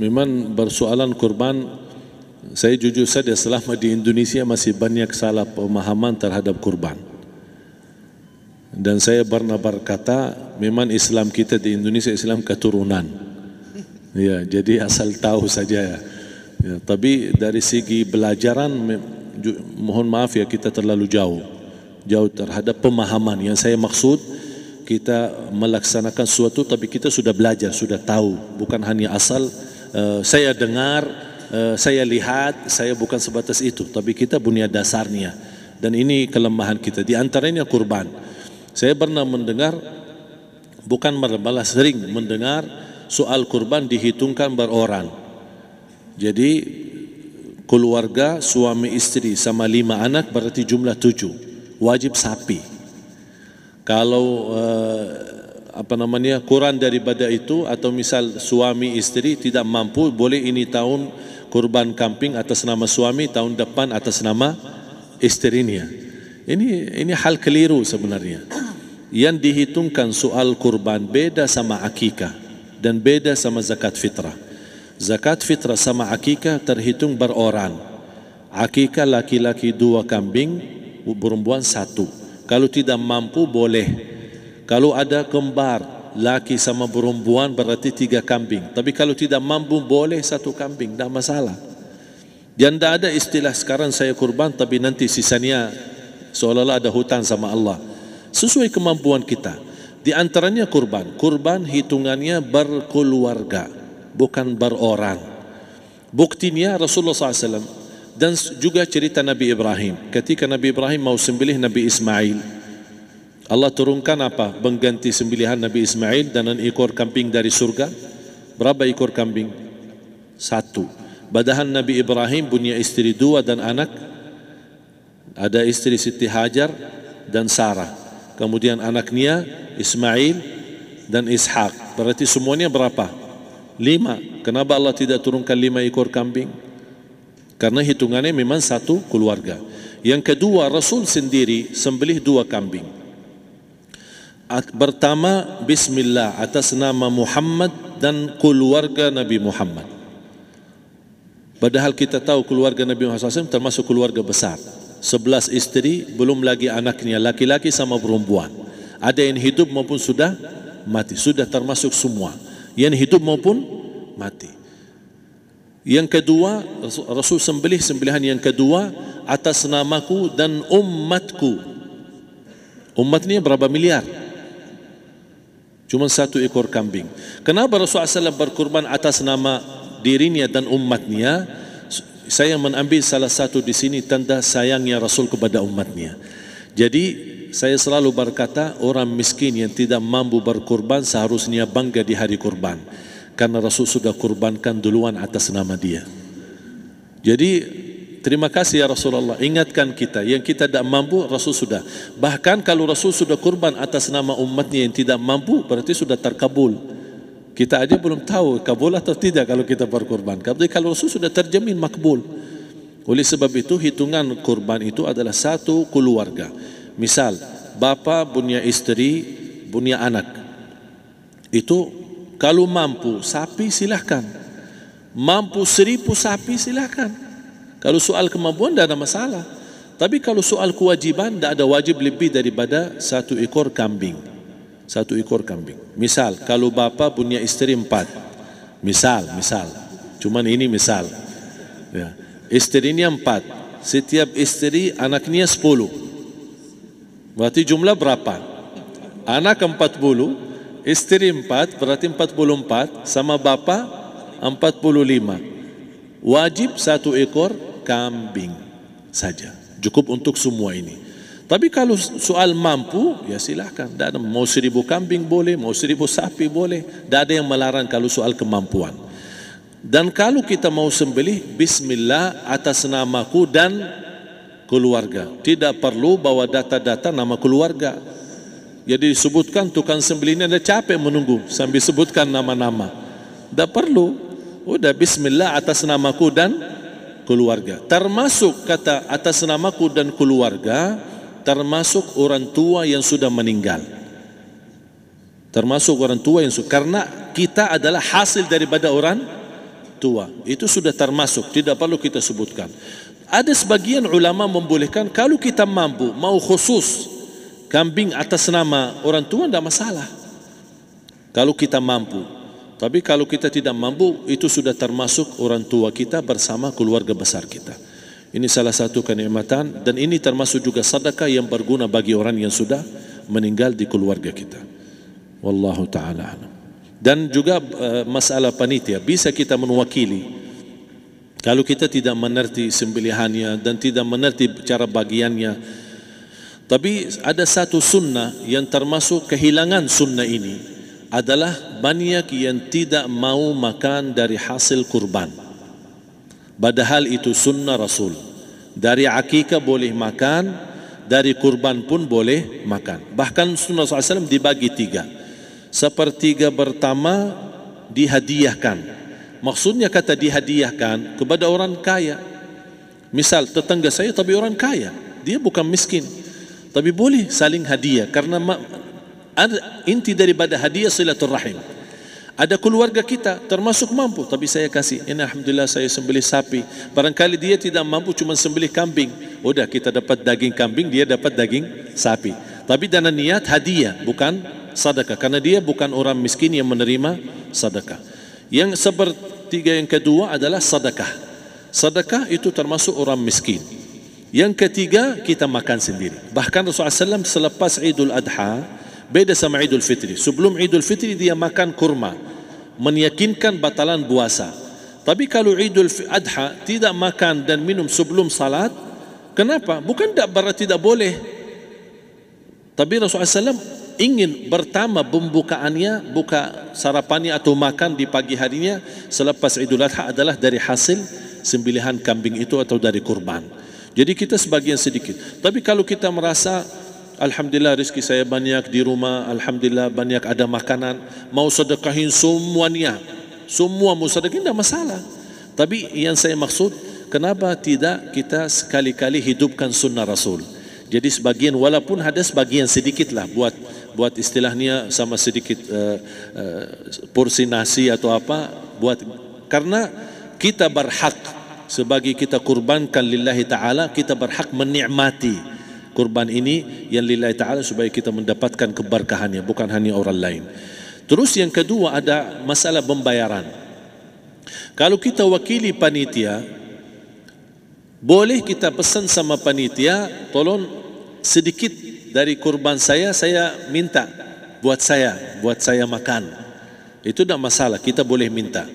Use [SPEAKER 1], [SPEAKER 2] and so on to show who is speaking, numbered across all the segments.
[SPEAKER 1] memang bersoalan kurban, saya jujur saja selama di Indonesia masih banyak salah pemahaman terhadap kurban. Dan saya pernah berkata, memang Islam kita di Indonesia Islam keturunan. Ya, jadi asal tahu saja ya. Ya, tapi dari segi belajaran, mohon maaf ya, kita terlalu jauh terhadap pemahaman. Yang saya maksud, kita melaksanakan sesuatu tapi kita sudah belajar, sudah tahu, bukan hanya asal saya dengar, saya lihat, saya bukan sebatas itu, tapi kita punya dasarnya. Dan ini kelemahan kita, di antaranya kurban. Saya pernah mendengar, bukan malah sering mendengar soal kurban dihitungkan beroran. Jadi keluarga suami istri sama 5 anak berarti jumlah 7, wajib sapi. Kalau kurang daripada itu, atau misal suami istri tidak mampu, boleh ini tahun kurban kambing atas nama suami, tahun depan atas nama istrinya. Ini hal keliru sebenarnya. Yang dihitungkan soal kurban beda sama akikah dan beda sama zakat fitrah. Zakat fitrah sama akikah terhitung beroran. Akikah laki-laki 2 kambing, perempuan 1. Kalau tidak mampu boleh. Kalau ada kembar laki sama perempuan berarti 3 kambing. Tapi kalau tidak mampu boleh 1 kambing, tidak masalah. Dan tidak ada istilah sekarang saya kurban tapi nanti sisanya seolah-olah ada hutang sama Allah. Sesuai kemampuan kita. Di antaranya kurban. Kurban hitungannya berkeluarga, bukan beroran. Buktinya Rasulullah SAW dan juga cerita Nabi Ibrahim. Ketika Nabi Ibrahim mau sembelih Nabi Ismail, Allah turunkan apa? Mengganti sembelihan Nabi Ismail dengan ekor kambing dari surga. Berapa ekor kambing? 1. Padahal Nabi Ibrahim punya istri 2 dan anak. Ada istri Siti Hajar dan Sarah. Kemudian anaknya Ismail dan Ishak. Berarti semuanya berapa? 5. Kenapa Allah tidak turunkan 5 ekor kambing? Karena hitungannya memang 1 keluarga. Yang kedua, Rasul sendiri sembelih 2 kambing. Pertama, Bismillah atas nama Muhammad dan keluarga Nabi Muhammad. Padahal kita tahu keluarga Nabi Muhammad SAW termasuk keluarga besar. 11 istri, belum lagi anaknya laki-laki sama perempuan. Ada yang hidup maupun sudah mati, sudah termasuk semua. Yang hidup maupun mati. Yang kedua, Rasul sembelih sembelihan yang kedua atas namaku dan umatku. Umatnya berapa miliar? Cuma 1 ekor kambing. Kenapa Rasulullah SAW berkurban atas nama dirinya dan umatnya? Saya mengambil salah satu di sini tanda sayangnya Rasul kepada umatnya. Jadi saya selalu berkata, orang miskin yang tidak mampu berkurban seharusnya bangga di hari kurban, karena Rasul sudah kurbankan duluan atas nama dia. Jadi terima kasih ya Rasulullah, ingatkan kita. Yang kita tidak mampu, Rasul sudah. Bahkan kalau Rasul sudah kurban atas nama umatnya yang tidak mampu, berarti sudah terkabul. Kita aja belum tahu kabul atau tidak kalau kita berkurban. Tapi kalau Rasul sudah terjamin makbul. Oleh sebab itu hitungan kurban itu adalah 1 keluarga. Misal bapa punya istri, punya anak. Itu kalau mampu sapi silahkan. Mampu 1000 sapi silahkan. Kalau soal kemampuan tidak ada masalah. Tapi kalau soal kewajiban, tidak ada wajib lebih daripada 1 ekor kambing. 1 ekor kambing. Misal kalau bapa punya istri 4, misal, cuman ini misal ya. Istrinya 4, setiap istri anaknya 10. Berarti jumlah berapa? Anak 40, istri 4, berarti 44, sama bapa 45. Wajib 1 ekor kambing saja, cukup untuk semua ini. Tapi kalau soal mampu, ya silahkan. Mau 1000 kambing boleh, mau 1000 sapi boleh. Tidak ada yang melarang kalau soal kemampuan. Dan kalau kita mau sembelih, Bismillah atas namaku dan keluarga. Tidak perlu bawa data-data nama keluarga. Jadi disebutkan tukang sembelihnya ada capek menunggu sambil sebutkan nama-nama. Tidak perlu. Udah Bismillah atas namaku dan keluarga. Termasuk kata atas namaku dan keluarga, termasuk orang tua yang sudah meninggal. Termasuk orang tua yang sudah, karena kita adalah hasil daripada orang tua. Itu sudah termasuk, tidak perlu kita sebutkan. Ada sebagian ulama membolehkan kalau kita mampu mau khusus kambing atas nama orang tua, tidak masalah kalau kita mampu. Tapi kalau kita tidak mampu, itu sudah termasuk orang tua kita bersama keluarga besar kita. Ini salah satu kenikmatan, dan ini termasuk juga sedekah yang berguna bagi orang yang sudah meninggal di keluarga kita. Wallahu ta'ala alam. Dan juga masalah panitia, bisa kita mewakili. Kalau kita tidak mengerti sembelihannya dan tidak mengerti cara bagiannya. Tapi ada satu sunnah yang termasuk kehilangan sunnah ini, adalah banyak yang tidak mau makan dari hasil kurban. Padahal itu sunnah Rasul. Dari akikah boleh makan, dari kurban pun boleh makan. Bahkan sunnah SAW dibagi 3. Sepertiga pertama dihadiahkan. Maksudnya kata dihadiahkan kepada orang kaya. Misal tetangga saya tapi orang kaya, dia bukan miskin, tapi boleh saling hadiah. Karena inti daripada hadiah silaturrahim. Ada keluarga kita termasuk mampu, tapi saya kasih, ini alhamdulillah saya sembelih sapi. Barangkali dia tidak mampu, cuma sembelih kambing. Udah, kita dapat daging kambing, dia dapat daging sapi. Tapi dengan niat hadiah, bukan sedekah, karena dia bukan orang miskin yang menerima sedekah. Yang sepertiga yang kedua adalah sedekah. Sedekah itu termasuk orang miskin. Yang ketiga, kita makan sendiri. Bahkan Rasulullah SAW selepas Idul Adha, beda sama Idul Fitri. Sebelum Idul Fitri dia makan kurma, meyakinkan batalan puasa. Tapi kalau Idul Adha tidak makan dan minum sebelum salat, kenapa? Bukan berarti tidak boleh. Tapi Rasulullah SAW ingin pertama pembukaannya, buka sarapannya atau makan di pagi harinya selepas Idul Adha adalah dari hasil sembelihan kambing itu atau dari kurban. Jadi kita sebagian sedikit. Tapi kalau kita merasa alhamdulillah rezeki saya banyak di rumah, alhamdulillah banyak ada makanan, mau sedekahin semuanya, semua mau sedekahin, tidak masalah. Tapi yang saya maksud, kenapa tidak kita sekali-kali hidupkan sunnah Rasul? Jadi sebagian, walaupun ada sebagian sedikit lah, buat istilahnya sama sedikit porsi nasi atau apa, karena kita berhak sebagai kita kurbankan lillahi ta'ala, kita berhak menikmati kurban ini yang lillahi ta'ala supaya kita mendapatkan keberkahannya, bukan hanya orang lain. Terus yang kedua ada masalah pembayaran. Kalau kita wakili panitia, boleh kita pesan sama panitia, tolong sedikit dari kurban saya minta buat saya makan. Itu tidak masalah, kita boleh minta.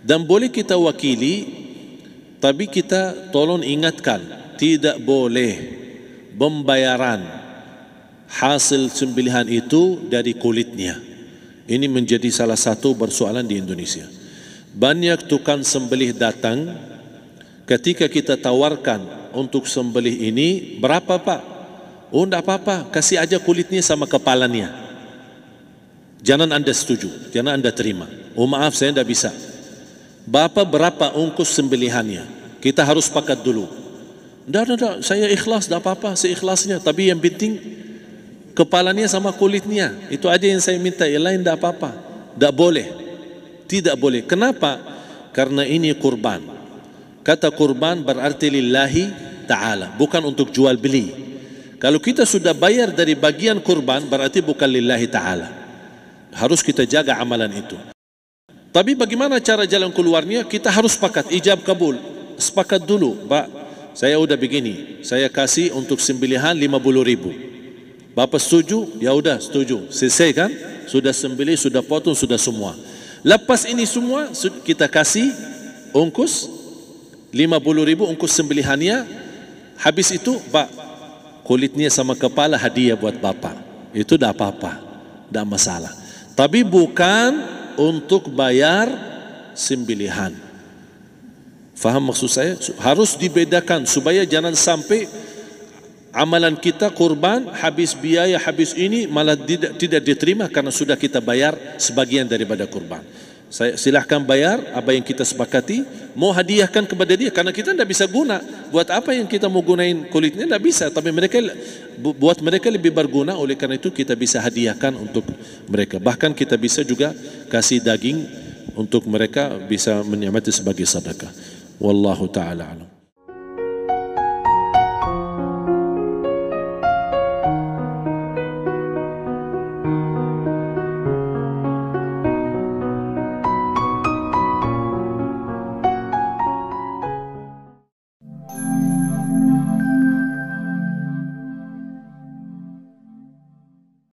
[SPEAKER 1] Dan boleh kita wakili, tapi kita tolong ingatkan, tidak boleh pembayaran hasil sembelihan itu dari kulitnya. Ini menjadi salah satu persoalan di Indonesia. Banyak tukang sembelih datang, ketika kita tawarkan untuk sembelih ini, berapa Pak? Oh tidak apa-apa, kasih aja kulitnya sama kepalanya. Jangan anda setuju, jangan anda terima. Oh maaf saya tidak bisa. Bapak berapa ongkos sembelihannya? Kita harus sepakat dulu. Tidak, saya ikhlas, tidak apa-apa, seikhlasnya. Tapi yang penting kepalanya sama kulitnya. Itu aja yang saya minta, yang lain tidak apa-apa. Tidak boleh. Tidak boleh. Kenapa? Karena ini kurban. Kata kurban berarti lillahi ta'ala, bukan untuk jual beli. Kalau kita sudah bayar dari bagian kurban, berarti bukan lillahi ta'ala. Harus kita jaga amalan itu. Tapi bagaimana cara jalan keluarnya? Kita harus sepakat, ijab kabul. Sepakat dulu, Pak, saya udah begini, saya kasih untuk sembelihan 50.000. Bapak setuju? Ya udah setuju. Selesai kan? Sudah sembelih, sudah potong, sudah semua. Lepas ini semua, kita kasih ongkos 50.000 ongkos sembelihannya. Habis itu, Pak, kulitnya sama kepala hadiah buat Bapak. Itu tidak apa-apa, tidak masalah. Tapi bukan untuk bayar sembelihan. Faham maksud saya? Harus dibedakan supaya jangan sampai amalan kita kurban habis biaya, habis ini malah tidak diterima karena sudah kita bayar sebagian daripada kurban. Saya silahkan bayar apa yang kita sepakati, mau hadiahkan kepada dia karena kita tidak bisa guna. Buat apa yang kita mau gunain kulitnya, tidak bisa. Tapi buat mereka lebih berguna, oleh karena itu kita bisa hadiahkan untuk mereka. Bahkan kita bisa juga kasih daging untuk mereka bisa menikmati sebagai sedekah. Wallahu taala alam.